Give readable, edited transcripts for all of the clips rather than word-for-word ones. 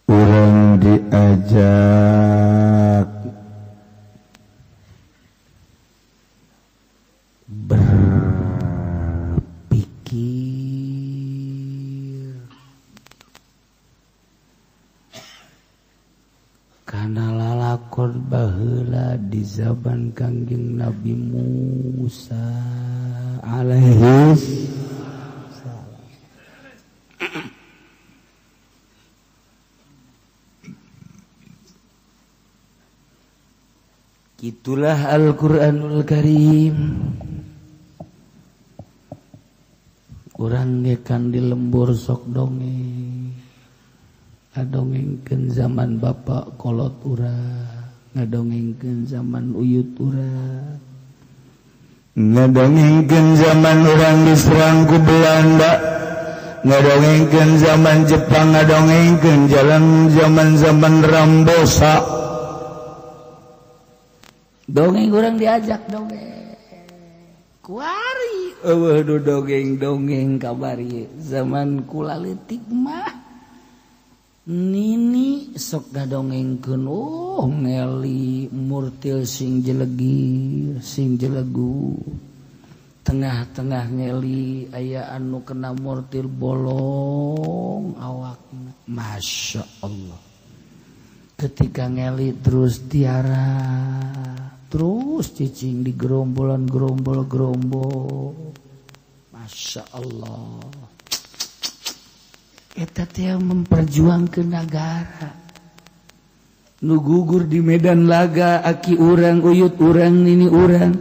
urang diajak berpikir kana lalakon baheula di zaman Kangjeng Nabi Musa alaihi salam. Itulah Al-Quranul Karim. Urang ngekan di lembur sok dongeng, ngadongengkeun zaman bapak kolot urang, ngadongengkeun zaman uyut urang, ngadongengkeun zaman urang diserang ku Belanda, ngadongengkeun zaman Jepang, ngadongengkeun zaman Rambosa. Dongeng urang diajak dongeng kuari eueuh dongeng kabari zaman kula leutik mah nini sok ngadongengkeun ngeli murtil sing jelegir sing jelegu tengah-tengah ngeli aya anu kena murtil bolong awakna masya Allah ketika ngeli terus tiara terus cicing di gerombol masya Allah eta teh memperjuangkeun negara nu gugur di medan laga aki urang uyut urang nini urang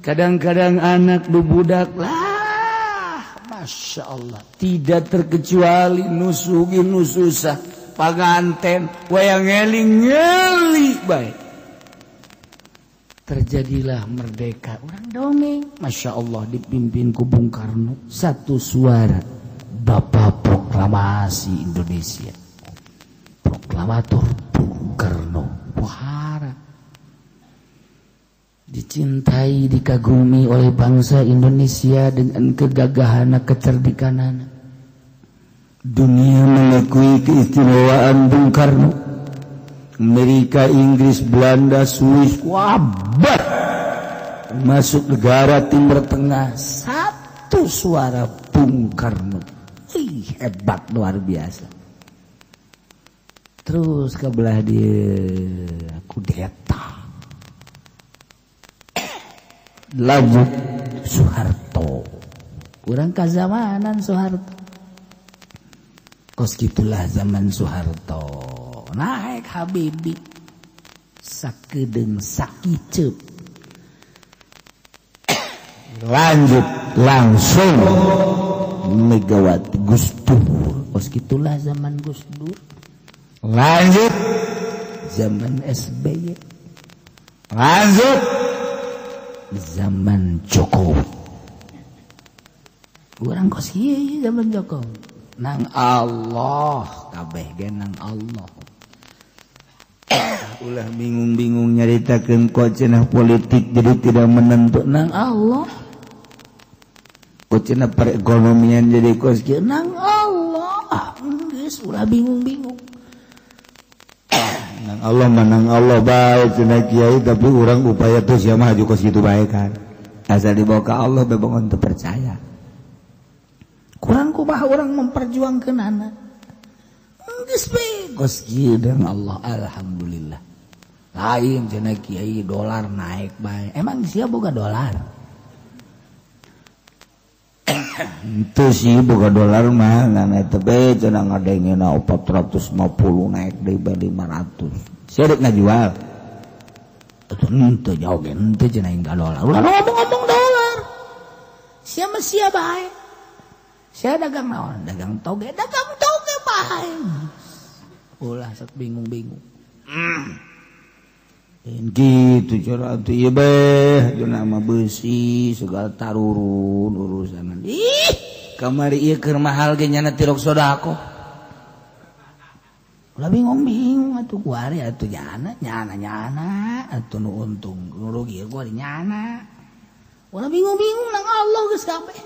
kadang-kadang anak nu budak lah masya Allah tidak terkecuali nu sugih nu susah panganten wayang ngeli baik terjadilah merdeka urang dongeng masya Allah dipimpin ku Bung Karno satu suara Bapak Proklamasi Indonesia proklamator Bung Karno Pohara dicintai dikagumi oleh bangsa Indonesia dengan kegagahan kecerdikanana dunia mengakui keistimewaan Bung Karno Amerika, Inggris, Belanda, Swiss, wabah masuk negara Timur Tengah satu suara Bung Karno. Hebat luar biasa. Terus kebelah dia kudeta. Lanjut Soeharto. Kurang kazamanan Soeharto. Kos gitulah zaman Soeharto. Naik Habibie sakedeung sakicep lanjut langsung Megawati Gus Dur kos gitulah zaman Gus Dur lanjut zaman SBY lanjut zaman Jokowi urang kos kieu zaman Jokowi nang Allah kabeh ge nang Allah ulah bingung-bingung nyaritakeun ku cenah politik jadi tidak menentu nang Allah ku cenah perekonomian jadi kos kieu nang Allah geus ulah bingung-bingung nang Allah manang Allah bae cenah kiai tapi urang upaya teu sia maju kos kitu bae kan asal dibawa ka Allah bebangun teu percaya kurang kumaha urang memperjuangkeun anak geus bae kos kieu nang Allah alhamdulillah lain cenah kiai dolar naik bae emang sia boga dolar itu sih boga dolar mah ngan eta bae cenah ngadengena 450 naik deui bae 500 sia rek ngajual atuh henteu jauh ge henteu cenah ingga dolar ulah ngomong-ngomong dolar sia mah sia bae sia dagang naon dagang toge bae ulah sok bingung-bingung gitu cara atuh ieu beh jeung mah beusi segala tarurun urusan ih kamari ieu keur mahal ge nyana tirok sodako ulah bingung-bingung atuh kuari atuh nyana atuh nu untung nu rugi kuari nyana ulah bingung-bingung nang Allah geus kabeh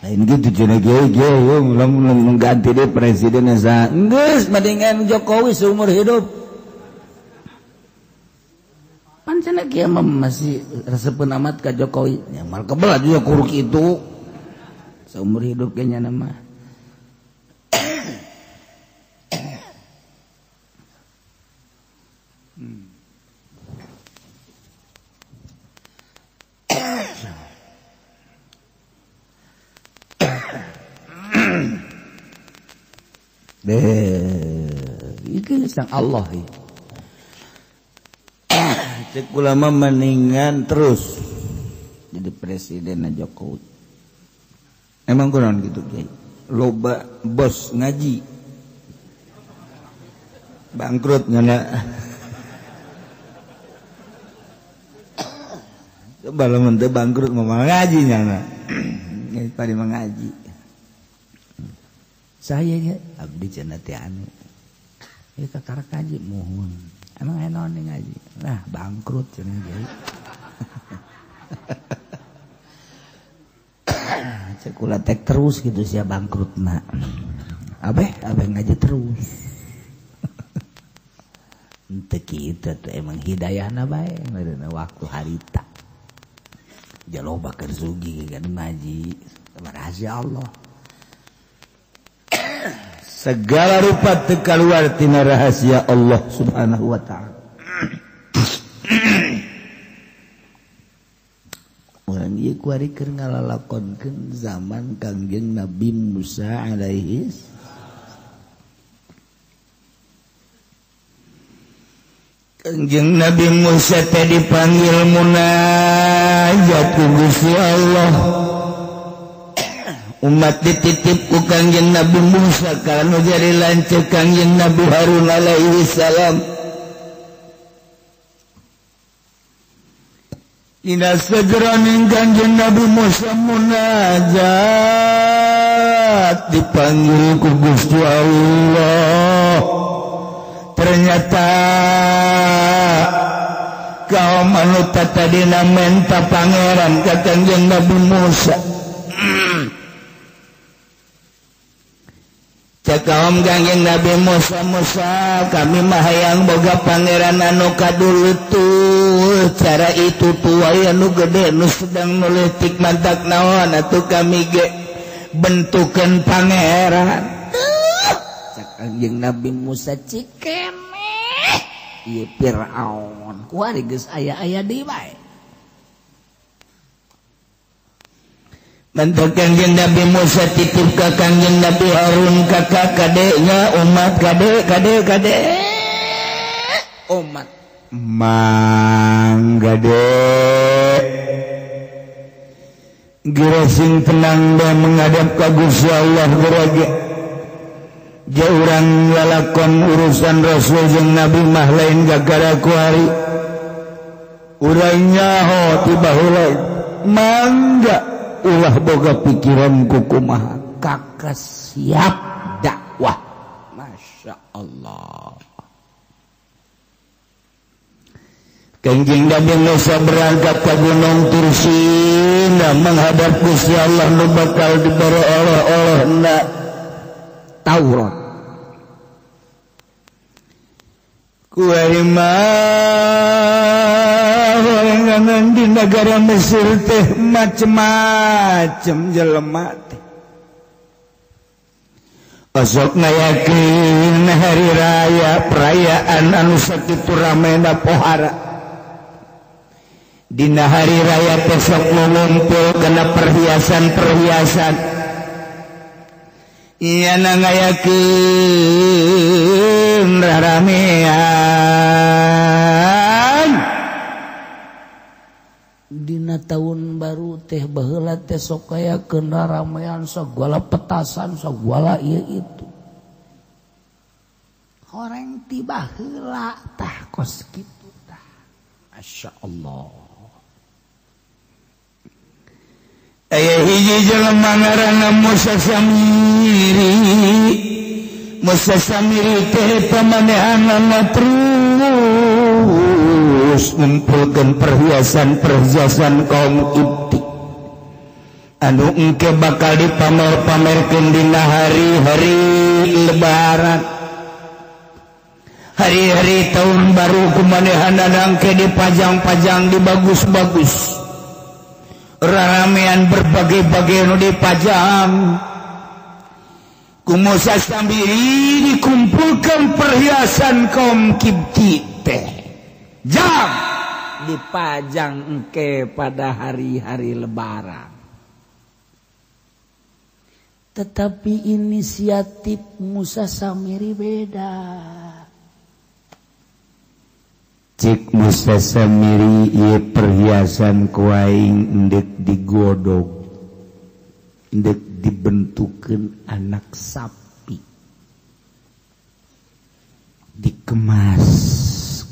lain gitu cenah ge ulang ganti deh presiden asa geus mendingan Jokowi seumur hidup pancen kieu mah masih resepeun amat ka Jokowi nya mal kebelah juga kuruk itu seumur hidup kayaknya nama iki sang Allah cek ulama mendingan terus jadi presiden Jokowi emang kurang gitu Kiai loba bos ngaji bangkrut nyana coba lamun teu bangkrut mau ngaji nyana pada mengaji saya ya abdi cenah teh anu ieu kakara kaji mohon emang enaon ngaji nah bangkrut cenah Kiai cek ulah tek terus gitu sia bangkrutna abeh ngaji terus henteu kitu teh emang hidayahna bae ngaranna waktu harita jaloba keur sugi kan ngaji rahasia Allah segala rupa teu kaluar tina rahasia Allah Subhanahu wa taala. Urang ieu kuari keur ngalalakonkeun zaman Kangjeng Nabi Musa alaihi Kangjeng Nabi Musa teh dipanggil munajat ku Gusti Allah. Umat dititip ku Kangjeng Nabi Musa kana jadi lanceuk Kangjeng Nabi Harun alaihi salam. Ina sajroning Kangjeng Nabi Musa munajat dipanggil ku Gusti Allah. Ternyata kaum anu tadina menta pangeran ka Kangjeng Nabi Musa. Cakaom Kangjeng Nabi Musa kami mah hayang boga pangeran anu kadulutur cara itu tuai anu gede nu sedang nuletik mantak naon atuh kami ge bentukeun pangeran cak Kangjeng Nabi Musa cikeneh ieu Firaun kuari geus aya di bae Mantuk Kangjeng Nabi Musa titip ka Kangjeng Nabi Harun kakak kadenya umat kade umat manggade girasing tenang dan menghadap ka Gusti Allah gerage jaurang lalakon urusan Rasul jeung Nabi mah lain gagara kuari urang nyaho tiba heula mangga ulah boga pikiran kukumaha kakak siap dakwah Masya Allah. Kangjeng Nabi Musa berangkat ke Gunung Tursina menghadap Gusti Allah nu bakal diberi oleh-olehna Taurat kumaha di negara Mesir teh macem-macem jelema teh osok ngayakeun hari raya perayaan anu sakitu ramena pohara dina hari raya teh sok ngumpul kana perhiasan ieu ngayakeun ramean dina tahun baru teh baheula teh sok kayakeun ramean sagala petasan sagala ieu itu horeng tiba heula tah kos kitu tah masyaallah. Aya hiji jelema ngaranna Musa Samiri teh pamanehanna terus ngumpulkeun perhiasan kaum Qibti anu engke bakal dipamer-pamerkeun dina hari-hari lebaran, hari-hari tahun baru kumanehanana engke dipajang-pajang dibagus-bagus, raramean berbagai-bagai anu dipajang. Kumosa Samiri dikumpulkan perhiasan kaum Kipti teh, jam dipajang engke pada hari-hari lebaran. Tetapi inisiatif Musa Samiri beda. Cik Musa Samiri ieu perhiasan ku aing endek digodog, endek dibentukeun anak sapi, dikemas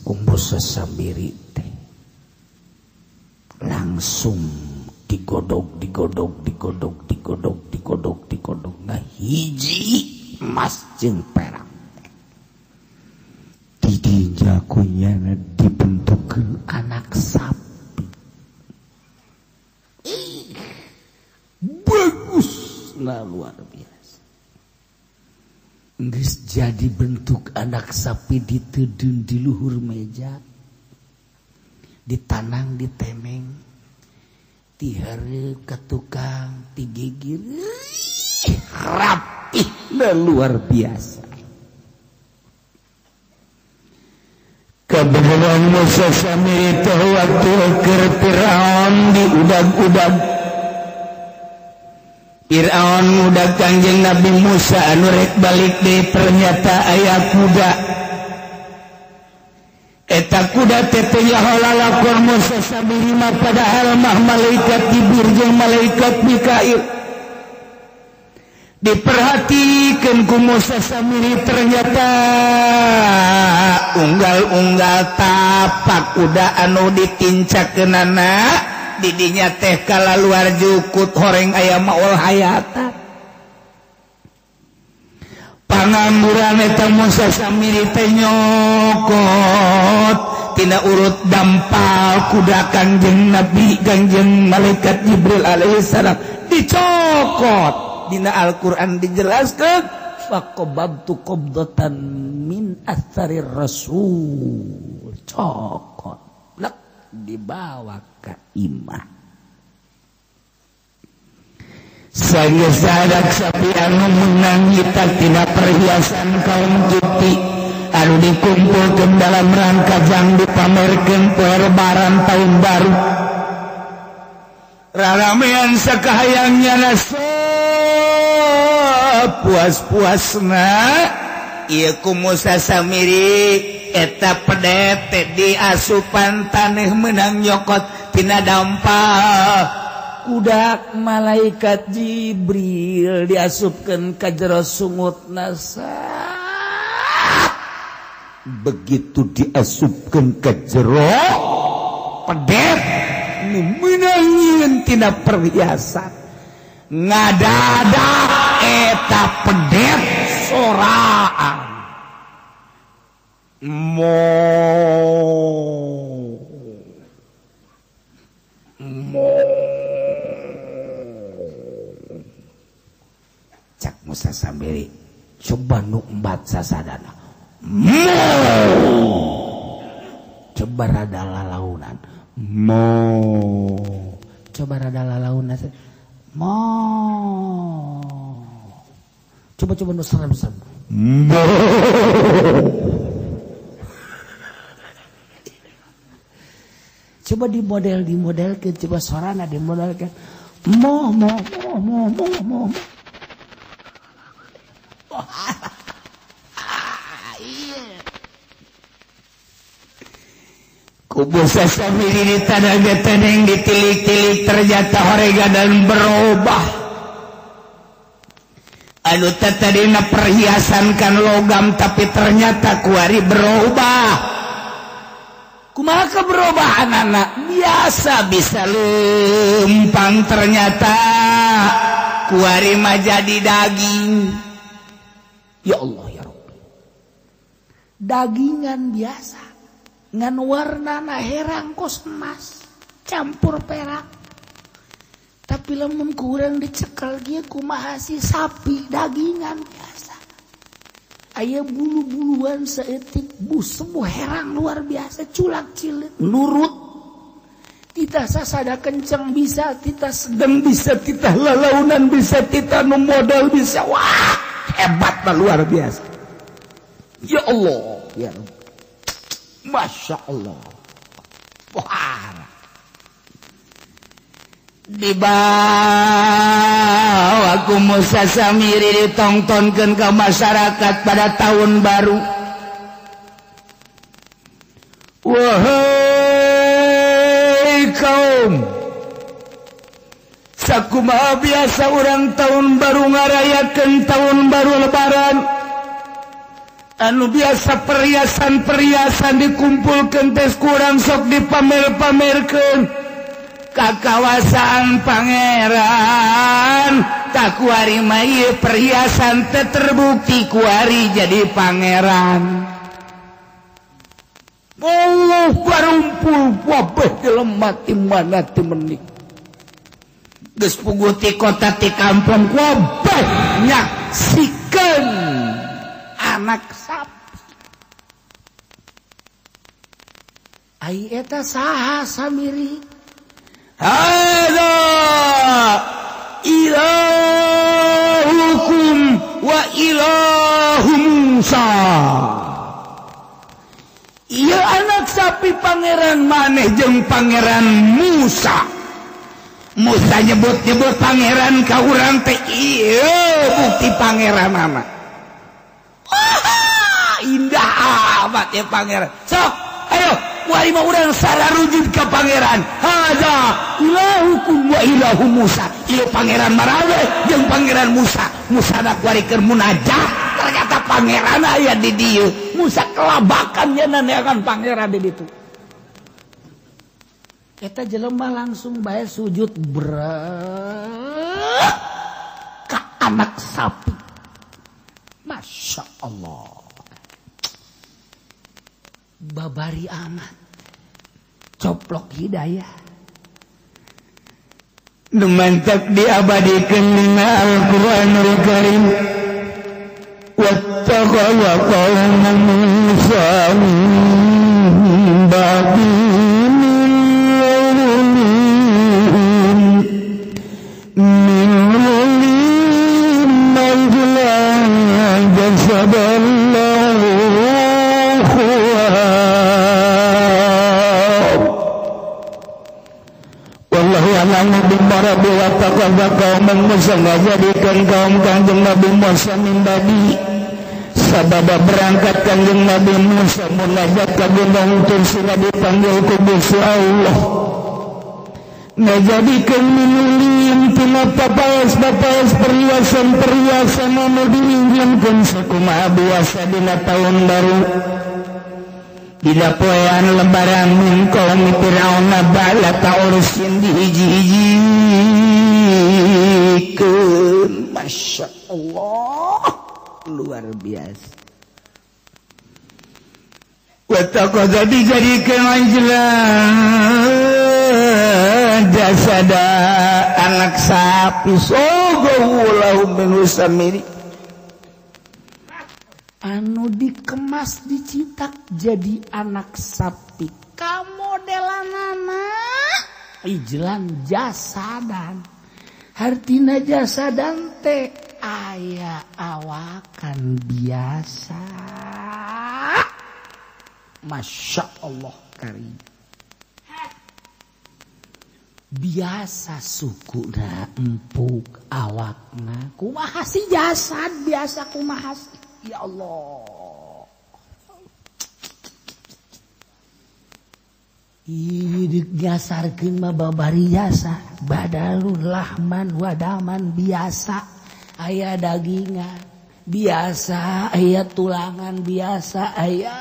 ku Musa Samiri teh, langsung digodog nah hiji emas jeung perak didinya kunyana dibentukeun anak sapi. Bagus, nah luar biasa. Geus jadi bentuk anak sapi ditedeun di luhur meja, ditanang ditemeng, dihareup ka tukang, digigir, rapih, nah luar biasa. Kebenaran Musa Samiri teh waktu keur Firaun diudag-udag, Firaun ngudag Kangjeng Nabi Musa anu rek balik deui ternyata aya kuda. Eta kuda teh teh lalakor Musa Samiri mah padahal mah malaikat Jibril jeung malaikat Mikail. Diperhatikeun ku Musa Samiri ternyata unggal-unggal tapak kuda anu ditincakeunana didinya teh kala luar jukut horeng aya maul hayatan. Pangangguran eta Musa Samiri teh nyokot tina urut dampal kuda Kangjeng Nabi, Kangjeng malaikat Jibril alaihi salam dicokot. Dina Al-Quran dijelaskan faqabadtu qabdatan min atharir rasul, cokot lek dibawa ka imah. Sageus sadak sapi anu meunang nyita tina perhiasan kaum Kipti anu dikumpulkeun dalam rangka jang dipamerkeun poe lebaran tahun baru. Raramean sakahayangnya puas-puasna ieu ku Musa Samiri eta pedet diasupan taneuh meunang nyokot tina dampal kuda malaikat Jibril diasupkeun ka jero sungutna. Begitu diasupkeun ka jero pedet nu meunang nyieun tina perhiasan ngadadak eta pedet soraan cak Musa Samiri coba nu embat sasadana coba rada lalaunan coba rada lalaunan coba nu serem coba dimodelkeun coba sorana dimodelkeun Musa Samiri di tanaga teneng ditilik-tilik ternyata horega dan berubah. Anu tadina perhiasan kan logam tapi ternyata kuari berubah. Kumaha keberobahan anak biasa bisa lempang ternyata kuari mah jadi daging. Ya Allah ya Rabbi. Dagingan biasa. Ngan warnana herang kos emas campur perak, tapi tapi lamun kurang dicekal dia kumaha si sapi dagingan biasa aya bulu-buluan saeutik sebuah herang luar biasa culak cilik nurut tita sasada kenceng bisa tita sedang bisa tita lalaunan bisa tita nu modal bisa wah hebat luar biasa ya Allah ya Masya Allah wah dibawa ku Musa Samiri ditontonkeun ke masyarakat pada tahun baru. Wahai kaum, sakumaha biasa urang tahun baru ngarayakeun tahun baru lebaran. Anu biasa perhiasan-perhiasan dikumpulkeun teh kurang sok dipamer-pamerkeun. Kakawasan pangeran tak kuari mah perhiasan teh terbukti kuari jadi pangeran. Allah barumpul wabah jelema ti mana ti menik. Geus puguh ti kota ti kampung wabah nyaksikeun anak sapi. Ai eta saha Samiri? Hada ilahukum wa ilahu Musa. Ieu anak sapi pangeran maneh jeung pangeran Musa. Musa nyebut-nyebut pangeran ka urang teh ieu bukti pangeranana. Indah amat ya pangeran. Sok, ayo wari mah urang sararujud ka pangeran. Hada ilahukum wa ilahu Musa. Ieu pangeran marawe jeung pangeran Musa. Musa dak warikeun munajat. Ternyata pangeran aya di dieu. Musa kelabakan nya naneakan pangeran di ditu. Eta jelema langsung bae sujud berat ka anak sapi. Masya Allah. Babari amat coplok hidayah numantak diabadikeun dina Al-Qur'anul Karim wattaqala qauman Musa min ba'di min majlan jasadallahu Nabi Marabi wa taqadha qauman Musa ngajadikeun kaum Kanjeng Nabi Musa min badi sababa berangkat Kanjeng Nabi Musa munajat ka gunung Tursina dipanggil ku Gusti Allah ngajadikeun minulin tina papaes perhiasan anu diinginkeun sakumaha biasa dina taun baru Bila poean lebaran min kaum Firaun bala ta'urusin dihiji-hijikeun. Masya Allah, luar biasa. Wattaqadha dijadikeun ajlan jasada anak sapi sogohu lahum min usamiri anu dikemas dicitak jadi anak sapi kamodelanana ijlan jasadan hartina jasadan teh aya awakan biasa. Masya Allah karim biasa sukuna empuk awakna kumaha si jasad biasa kumaha ya Allah. Ieu nyasarkeun mah babari jasa badalul lahman wadaman biasa aya dagingan biasa aya tulangan biasa aya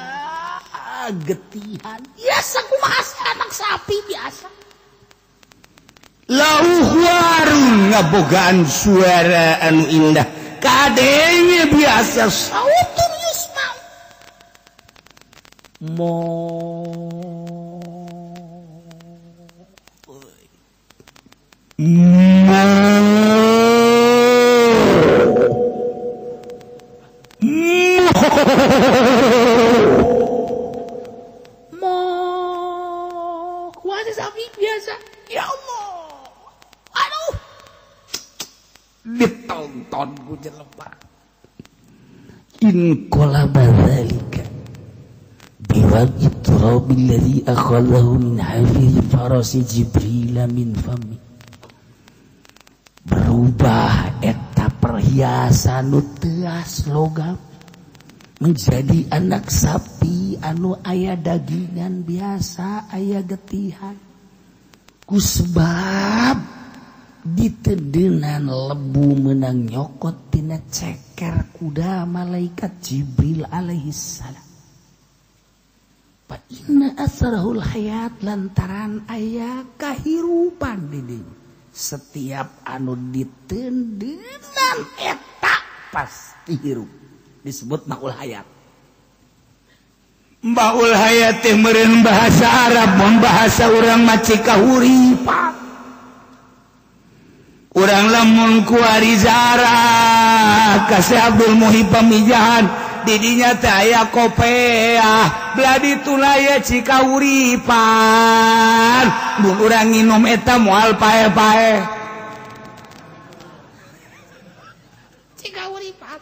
getihan biasa kumaha anak sapi biasa lauh warung ngabogaan suara anu indah kadenge biasa sautun yusma mo mo ya Allah aduh ditonton ku jelema in qalaba dzalika biwajhi turabil ladzi akhadahu min hafir farasi Jibril min fami berubah eta perhiasan nu teas logam menjadi anak sapi anu aya dagingan biasa aya getihan ku sebab ditedenan lebu menang nyokot tina ceker kuda malaikat Jibril alaihi salam fa inna asrahul hayat lantaran aya kahirupan di dieu setiap anu ditendenan eta pasti hirup disebut maul hayat. Maul hayat teh meureun bahasa Arab mun bahasa urang mah cikahuripan. Urang lamun ku ari ziarah ka Syekh Abdul Muhib Pamijahan di dinya teh aya kopeah bladi tulaya cikahuripan. Mun urang nginum eta moal pae-pae. Cikahuripan.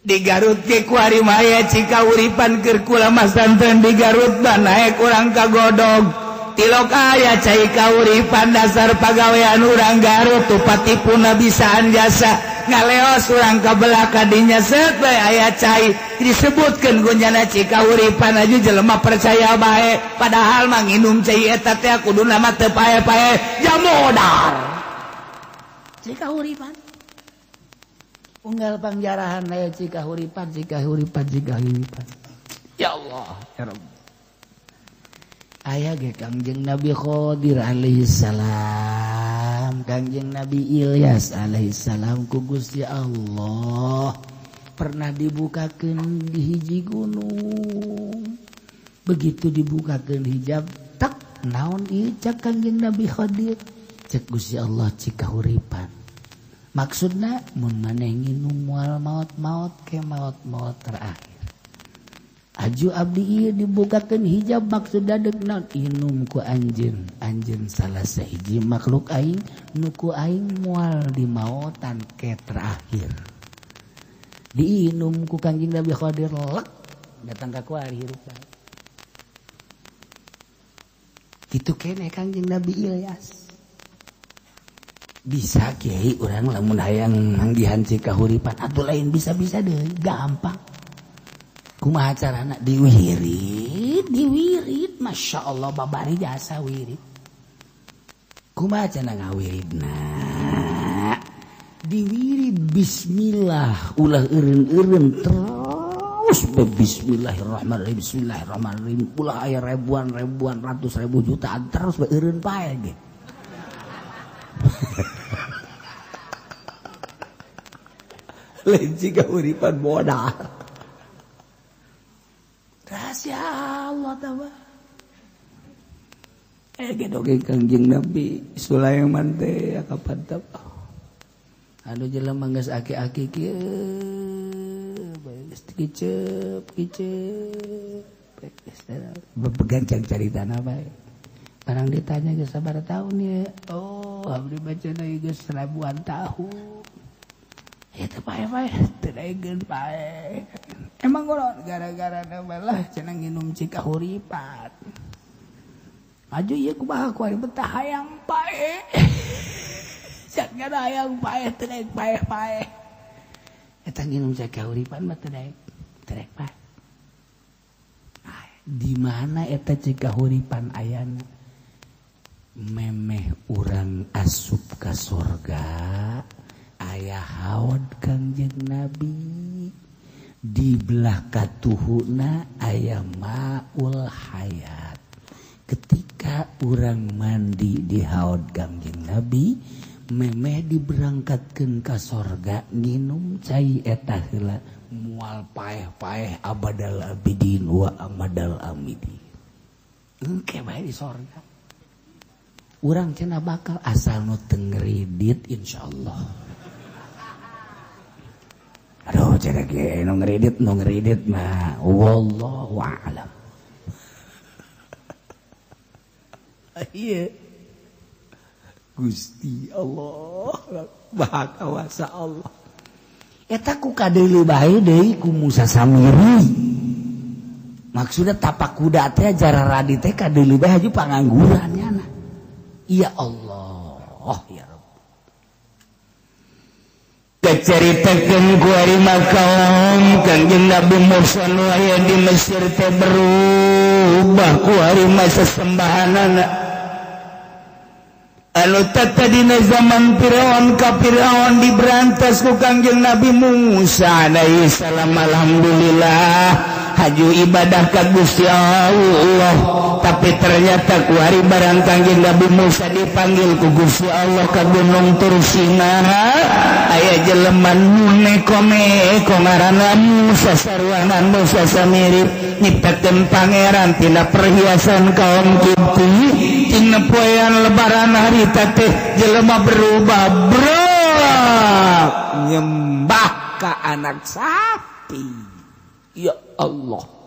Di Garut ke kuari maya cikahuripan keur kula mas santen di Garut ban naek urang ka godog tilok aya cai kahuripan dasar pagawean urang Garut tupatipuna bisaan jasa ngaleos urang ka belah kadinya seut bae aya cai disebutkeun gunjana cikahuripan aju jelema percaya bae padahal mah nginum cai eta teh kuduna mah teu pae-pae jamodar cikahuripan unggal pangjarahan aya cikahuripan ya Allah ya Rabb aya ge Kangjeng Nabi Khadir alaihi salam Kangjeng Nabi Ilyas alaihi salam ku Gusti Allah pernah dibukakeun di hiji gunung begitu dibukakeun hijab tak naon ieu cak Kangjeng Nabi Khadir cek Gusti Allah cikahuripan maksudna mun maneh nginum moal maot-maot ke maot-maot terakhir aju abdi ieu dibukakeun hijab maksudna deuk naon inum ku anjeun salah sahiji makhluk aing nu ku aing moal di maotan ke terakhir diinum ku Kangjeng Nabi Khadir lek datang ka kuari hirupan kitu keneh Kangjeng Nabi Ilyas bisa kiai orang lamun hayang manggihan cikahuripan atuh lain bisa-bisa deui gampang kumaha carana diwirid Masya Allah babari jasa wirid kumaha cenah ngawiridna diwirid bismillah ulah eureun terus bismillahirrahmanirrahim ulah aya ribuan ratus ribu jutaan terus eureun pae ge lain cikahuripan modal rahasia Allah taala gedogeng Kangjeng Nabi Sulaiman teh kapantep anu jelema geus aki-aki kieu geus kicep bebegancang caritana bae barang ditanya geus sabaraha taun ya oh abdi bacana geus 1000-an tahun eta pae-pae teu daegeun pae emang golon gara-gara lah cenah nginum cikahuripan aju ieu kumaha ku ari betah hayang pae sak gara hayang pae teu daek pae-pae eta nginum cikahuripan mah teu daek pae di mana eta cikahuripan ayana memeh urang asup ka surga aya haud Kangjeng Nabi di belah katuhuna aya maul hayat ketika urang mandi di haud Kangjeng Nabi memeh diberangkatkeun ka surga nginum cai eta heula moal paeh-paeh abadal abidin wa amadal amidin engke bae di surga urang cenah bakal asal nu teu ngridit insyaallah aduh cenah ge nu ngridit mah wallahu a'lam iya Gusti Allah maha kawasa Allah eta ku kadeuleu bae deui ku Musa Samiri maksudna tapak kuda teh jararadi teh kadeuleu bae haju pangangguran nyana ya Allah ya diceritakeun ku ari makaon Kanjeng Nabi Musa nu aya di Mesir teh berubah ku ari masa sembahanana anu tata dina zaman Firaun ka Firaun diberantas ku Kanjeng Nabi Musa alaihi salam alhamdulillah haju ibadah ka Gusti Allah tapi ternyata ku hari barang Kanjeng Nabi Musa dipanggil ku Gusti Allah ka Gunung Tursina aya jelema nu neko-neko ngaranna Musa sarwangan Musa Samiri nyiptakeun pangeran tina perhiasan kaum Kipti tina poean lebaran harita teh jelema berubah nyembah ka anak sapi ya Allah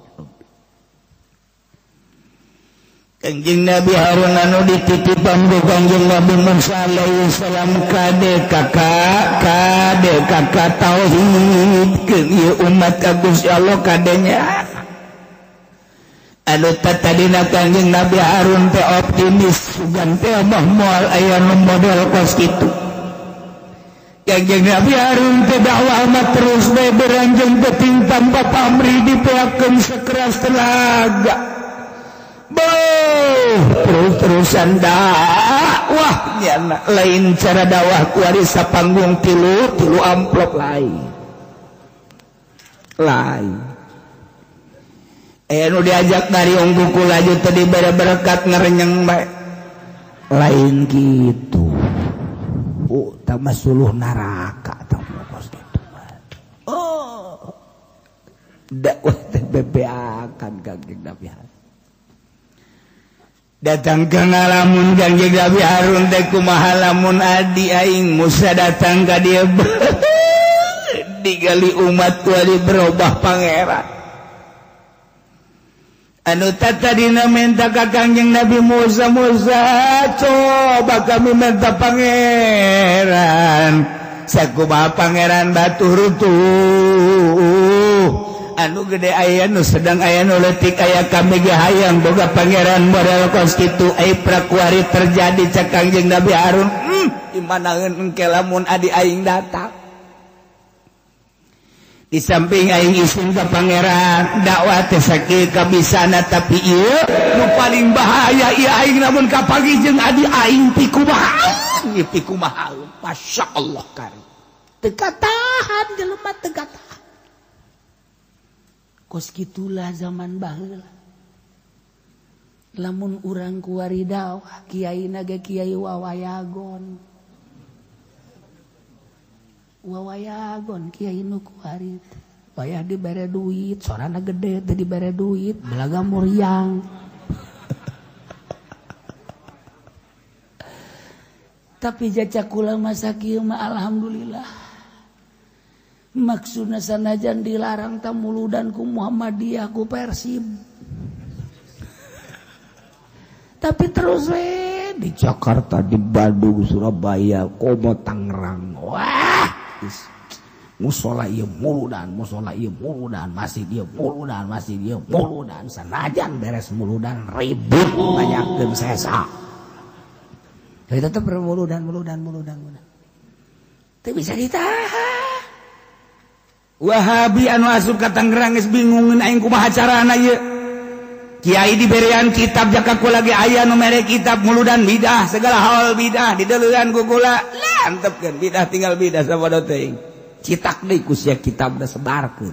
Kanjeng Nabi Harun anu dititipan ku Kanjeng Nabi Musa alaihi salam kade kakak tauhid ke umat ka Gusti Allah kadenya anu tadina Kanjeng Nabi Harun teh optimis sugan teh mah moal aya nu model kos kitu Kanjeng Nabi Harun teh dakwah mah terus bae beranjang teh tanpa pamrih dipeakeun sakeras tenaga terus-terusan dakwah nyana lain cara dakwah ku ari sapanggung tilu amplop lain nu diajak dari ungguku laju tadi berkat ngerenyeng bae lain gitu tama suluh neraka tamu kos gitu dakwah teh bebeakan Kanjeng Nabi datang ke ngalamun Kanjeng Nabi Harun teh kumaha lamun adi aing Musa datang ka dieu digali umat kuali berubah pangeran anu tadina minta ka Kanjeng Nabi Musa coba kami minta pangeran sakumaha pangeran baturutu anu gede aya nu sedang aya nu leutik aya kami ge hayang boga pangeran model kos kitu ai prakuari terjadi cak Kanjeng Nabi Harun imanaeun engke lamun adi aing datang di samping aing isin ka pangeran dakwah teh sakieu kabisana tapi ieu nu paling bahaya ieu aing lamun kapagi jeung adi aing pikumaha masyaallah karim teu katahan jelema teu katahan kos gitulah zaman baheula lamun urang kuari dakwah kiai naga kiai wawayagon kiai nu kuari bayah dibere duit sorana gede teh dibere duit belaga muriang tapi jacak kula masa kieu mah alhamdulillah maksudna sanajan dilarang tamuludan ku Muhammadiyah ku Persib tapi terus di Jakarta di Bandung Surabaya Komo Tangerang wah musola ieu muludan masjid ieu muludan sanajan beres muludan ribut banyakeun sesa tapi tetep muludan teu bisa ditahan Wahabi anu asup ka Tangerang geus bingungeun aing kumaha carana ieu. Kiai diberian kitab jaka ku lagi aya nu mere kitab muludan bidah segala hal bidah dideleuan ku kula. Antepkeun bidah tinggal bidah sapodo teuing. Citak deui ku sia kitab da sebarkeun.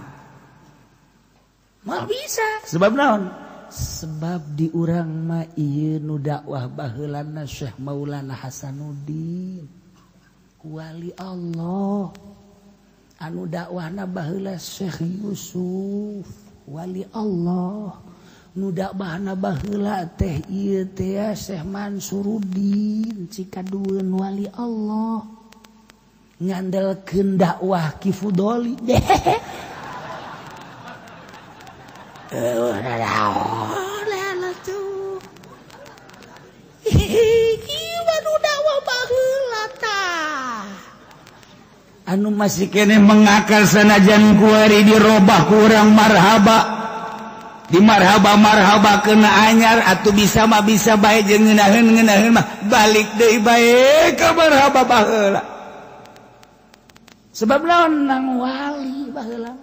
Moal bisa sebab naon? Sebab di urang mah ieu nu dakwah baheulana Syekh Maulana Hasanuddin. Wali Allah. Anu dakwahna baheula Syekh Yusuf wali Allah nu dakwahna baheula teh ieu teh Syekh Mansuruddin cikadueun wali Allah ngandelkeun dakwah Ki Fudoli anu masih kene mengakal sanajan kuari dirobah kurang marhaba di marhaba kena anyar atuh bisa mah bisa bae jeung ngeunaheun mah balik deui bae ka marhaba baheula sebab naon nang wali baheula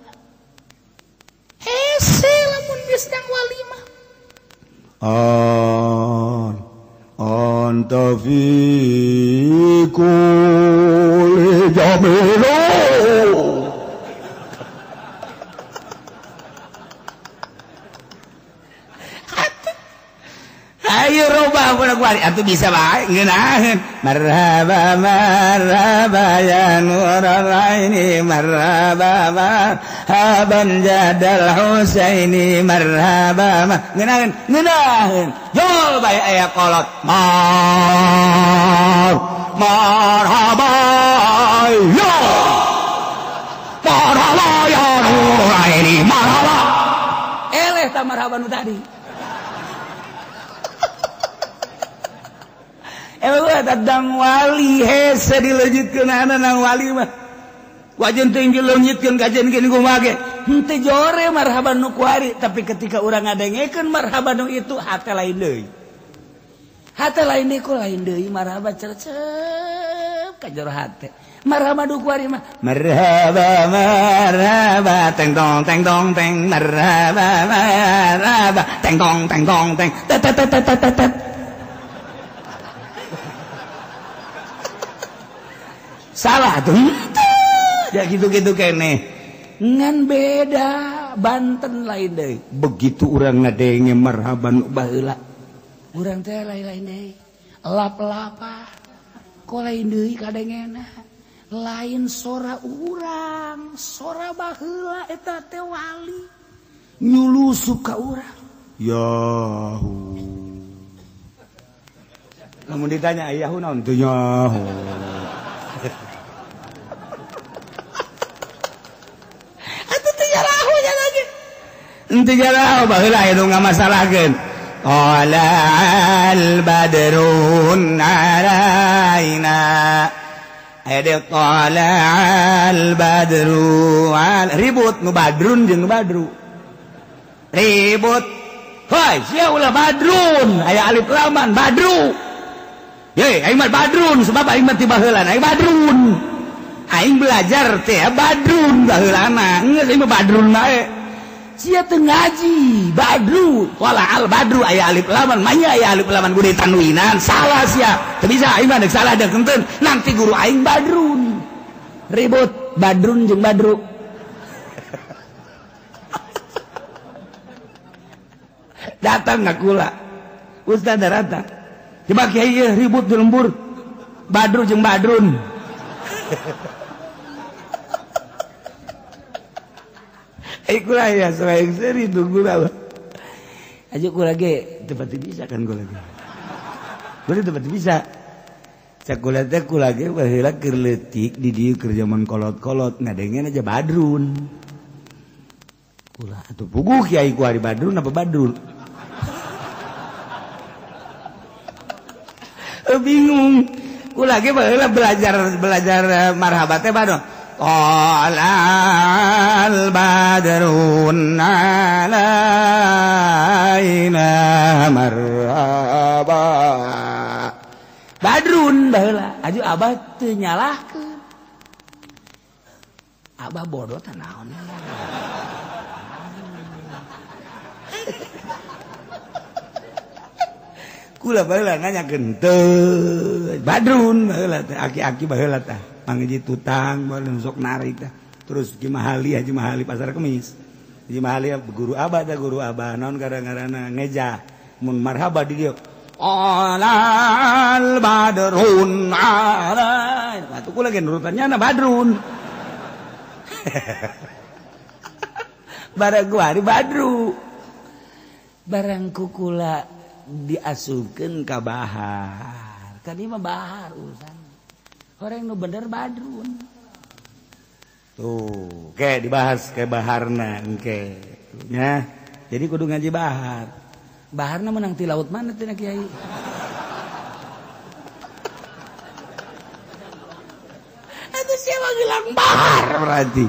hese lamun geus nang wali mah anta fi kulli jamilu ayo robah bolak-balik atuh bisa bae ngeunaheun marhaba ya nurul aini marhaban jadal husaini marhaba ngeunaheun jol bae aya kolot marhaba ya nurul aini marhaba eleh ta marhaba nu tadi tadang wali hese dilejitkeun nang wali mah wajan teu dilejitkeun kajen gini kumage henteu jore marhaban nu kuari tapi ketika urang ngadengekeun marhaban nu itu hate lain deui hate lain deui ku lain deui marhaba cercep ka jero hate marhaba nu kuari mah marhaba teng tong teng marhaba teng tong teng tet salah tuh ya gitu-gitu kene ngan beda Banten lain deh begitu orang ngadenge marhaban baheula urang teh lain deui lap-lapa kok lain deui kadengena lain sora urang sora baheula eta teh wali nyulusup ka urang yahu lamun ditanya ayahu naon teu yahu ente jarah baheula aya nu ngamasalahkeun qala al badrun alaina ade qala al badru ribut nu badrun jeung nu badru ribut hoi sia ulah badrun aya alif laman badru ye aing mah badrun sebab aing mah ti baheula aing badrun aing belajar teh badrun baheulana geus aing mah badrun bae sia teu ngaji badru wala al badru aya alif laman manya aya alif laman gede tanwinan salah sia teu bisa aing mah deuk salah deuk henteu nanti guru aing badrun ribut badrun jeung badru datang ngakula ustaz datang coba kiai ribut di lembur badru jeung badrun kula ya selain seri itu kula aja kula ge tempat bisa kan kula ge kula tempat bisa cakula teh kula ge baheula keur leutik di dieu keur zaman kolot-kolot ngadengen aja badrun kula atuh puguh kiai ku ari badrun apa badrun bingung kula ge baheula belajar marhabat teh badon qala al badrun alaina marhaba badrun baheula aju abah teu nyalahkeun abah bodoh teh naon kula baheula nanyakeun teu badrun baheula teh aki-aki baheula teh pangiji tutang baru sok narik dah terus Haji Mahali pasar Kemis Haji Mahali guru abah naon gara-garana ngeja mun marhaba di dieu alal badrun alai atuh kula ge nurutannya na badrun barang gua hari badru barang kukula diasupkeun ka bahar kan ieu mah bahar urusan orang nu bener badrun tuh kayak dibahas kayak baharna engke nya jadi kudu ngaji baharna menang ti laut mana tina kiai itu mah gelang bahar berarti.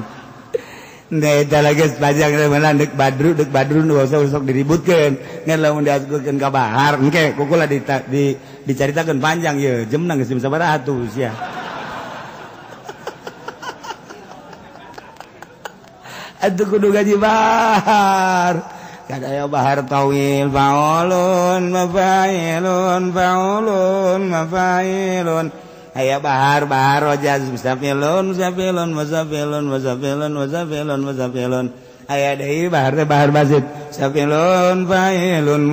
Nah, eta lagi panjang mana dek badru nu usah diributkeun. Ngan lamun diaskeun ka bahar, engke kukula dicaritakeun panjang ye, jemna geus sabaraha atuh sia. Atuh kudu gaji bahar. Kadaya bahar tawil faulun mafailun aya bahar rojaz musafilun aya deui bahar basit safilun failun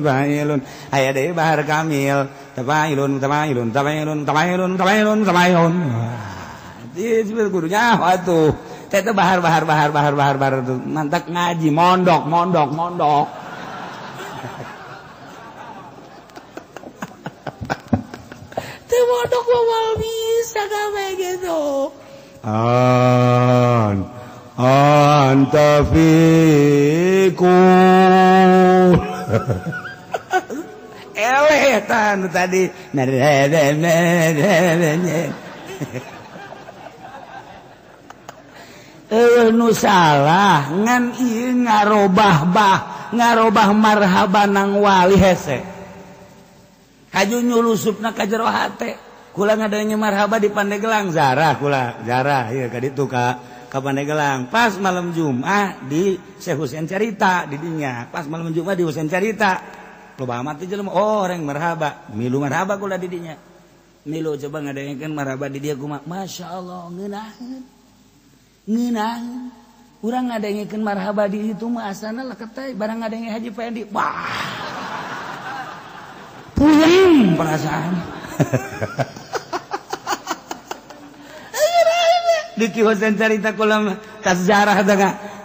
failun aya deui bahar kamil tafailun disebut gurunya atuh teh bahar tuh mantak ngaji mondok teh mondok mah bisa gawe gitu anta fikul eleh tadi nu salah ngan ieu ngarobah marhaba nang wali hese haju nyulusupna ka jero hate kula ngadenge marhaba di Pandeglang Zarah ieu ka ditu ka Pandeglang pas malam Jumat di Syekh Husain Carita di dinya pas malam Jumat di Husain Carita loba amat teh jelema reng marhaba milu marhaba kula di dinya milu coba ngadengekeun marhaba di dieu kumaha masyaallah ngeunah urang ngadengekeun marhaba di itu mah asana leket teh barang ngadenge Haji Fendi wah puyeng perasaan di Husain Carita kula tasjarah teh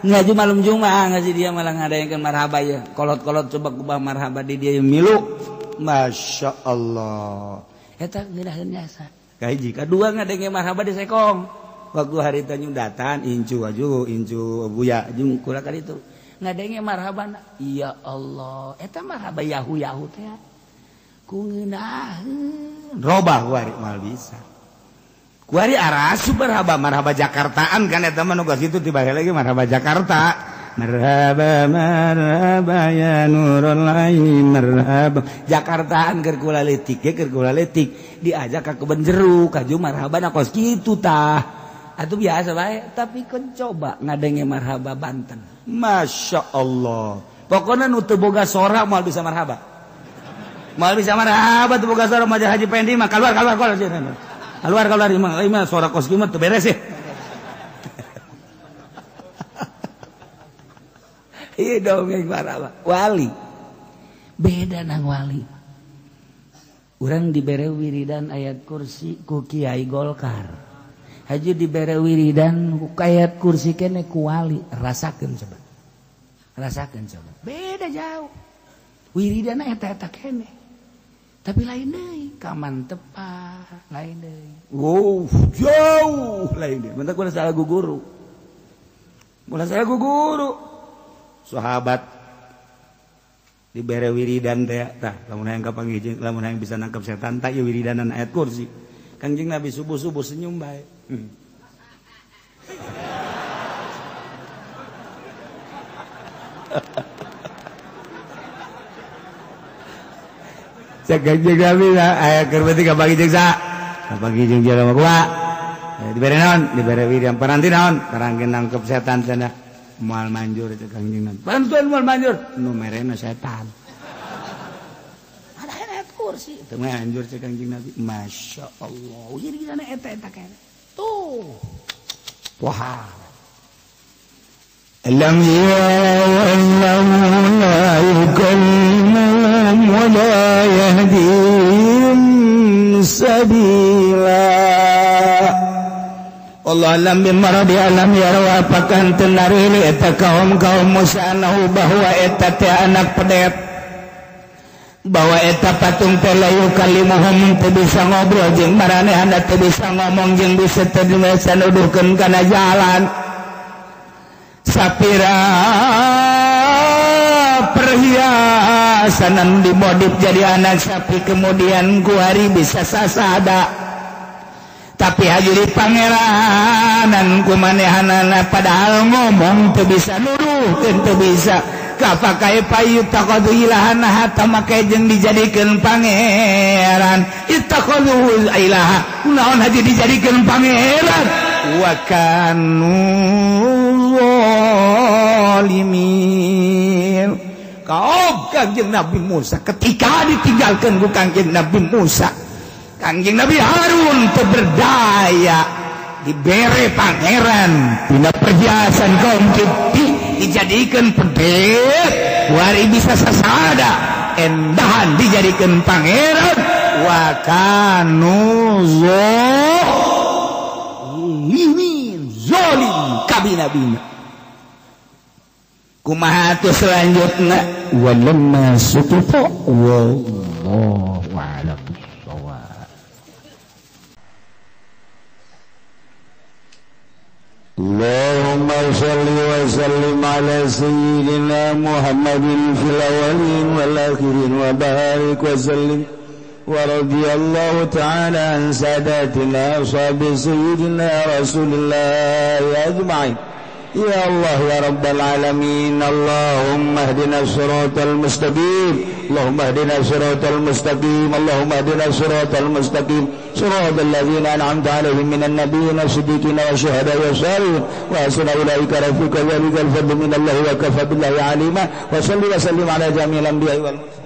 ngaji malam Jumat ngaji dia malah ngadengekeun marhaba ya kolot-kolot coba kubah marhaba di dia milu masyaallah eta ngeunaheun nyasa kahiji kadua ngadenge marhaba di Sekong waktu hari nyundatan incu buya jeung kula ka ditu ngadenge marhabana ya Allah eta marhaba yahu teh ku ngeunaheun robah ku ari mal bisa ku ari arasu marhaba Jakartaan kan eta mah nu geus kitu tiba lagi marhaba Jakarta marhaba ya nurul ain marhaba Jakartaan keur kula leutik diajak ka kebon jeruk kaju marhabana kos kitu tah atuh biasa bae tapi kun coba ngadenge marhaba Banten Masya Allah pokoknya nu teu boga sora moal bisa marhaba teu boga sora mah Haji Pendi mah keluar imah sora kos kieu mah teu beres ya ieu dongeng marhaba wali beda nang wali urang dibere wiridan ayat kursi ku Kiai Golkar Haji dibere wiridan ayat kursi kene ku wali rasakeun coba beda jauh wiridan eta kene tapi lain deui kaman tepat lain deui jauh lain deui mentak ulah salah guguru sahabat dibere wiridan teh tah lamun hayang kapanggih lamun hayang bisa nangkep setan tah ieu wiridanan ayat kursi Kangjeng Nabi subuh-subuh senyum bae. Cek Kangjeng Nabi aya keur beuti kabagi jeung sa. Kabagi jeung jelema kua. Dibere naon? Dibere wiridan paranti naon? Karangkeun nangkep setan cenah. Moal manjur cek Kangjeng Nabi. Bantuan moal manjur. Nu merena setan. Kursi itu mah anjur cek Kangjeng Nabi Masya Allah jadi sana eta kene tuh wah lam ya'lamu la yukallimuhum wa la yahdihim sabila Allah alam bimaradi alam yarwa apakah tenari eta kaum musanahu bahwa eta teh anak pedet bahwa eta patung teh layu kalimuhum teu bisa ngobrol jeung maranehanna teu bisa ngomong jeung bisa teu bisa nuduhkeun kana jalan sapira perhiasan sanan dimodif jadi anak sapi kemudian ku hari bisa sasada tapi hajuri pangeranan ku manehanana padahal ngomong teu bisa nuduhkeun teu bisa kapakai payu taqadu ilahana hatta make jeung dijadikeun pangeran ittaqadu ilaha kunaon haji dijadikeun pangeran wa kanu zalimin kaum Kangjeng Nabi Musa ketika ditinggalkan ku Kangjeng Nabi Musa Kangjeng Nabi Harun teu berdaya dibere pangeran dina perhiasan kaum Kipti dijadikan pedeh wari bisa sasada endahan dijadikan pangeran wa kanu zalim kabina-bina kumaha tu selanjutna walamma sutufa wallahu a'lam bissawab. Allahumma shalli wa sallim ala sayyidina Muhammadin fil awwalin wal akhirin wa barik wa sallim wa radiyallahu ta'ala an sadatina ashabi sayyidina Rasulillah ajma'in. Ya Allah ya Rabbal Alamin Allahumma hdina siratal mustaqim Allahumma hdina siratal mustaqim Allahumma hdina siratal mustaqim siratal ladzina an'amta 'alaihim minan nabiyyin wasiddiqin wasyuhada'i wassalihin wa hasuna ulaika rafiqa dzalikal fadlu minallahi wa kafa billahi 'alima wa salli wa sallim ala jami'il anbiya'i wal mursalin.